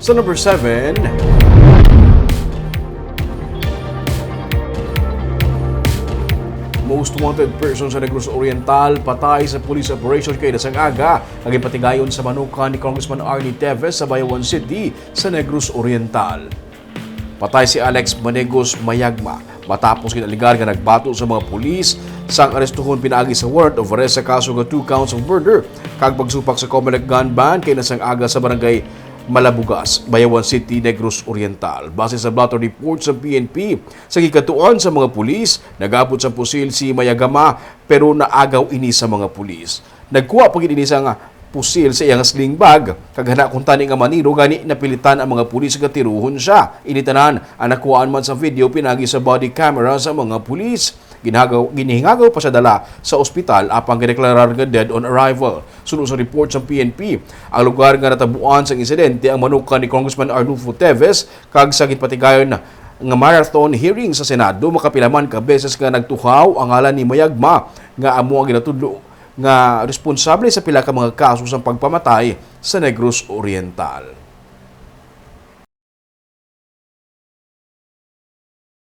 Sa number 7, most wanted person sa Negros Oriental patay sa police operation kay Dasang Aga ang ipatigayon sa manukan ni Congressman Arnie Teves sa Bayawan City sa Negros Oriental. Patay si Alex Manegos Mayagma matapos kinaligar nga nagbato sa mga pulis sang arestuhon pinaagi sa warrant of arrest sa kaso nga 2 counts of murder kag pagsupak sa Comelec gun ban kay Dasang Aga sa barangay Malabugas, Bayawan City, Negros Oriental. Base sa blotter report sa PNP, sa gikatuan sa mga pulis, nagabot sa pusil si Mayagama pero naagaw ini sa mga pulis. Nagkuha pag ini sa pusil sa iyang sling bag, kaghana kung tani nga maniro gani napilitan ang mga pulis nga tiruhon siya. Initanan ang nakuhaan man sa video pinagi sa body camera sa mga pulis. Ginihingagaw pa siya dala sa ospital apang gideklarar nga dead on arrival. Sunod sa report sa PNP, ang lugar nga natabuan sa insidente ang manukan ni Congressman Arnulfo Teves kag sa gitpatigayon nga marathon hearing sa Senado makapilaman ka beses nga nagtuhaw ang ngalan ni Mayagma nga amo ang ginatudlo nga responsable sa pila ka mga kaso sa pagpamatay sa Negros Oriental.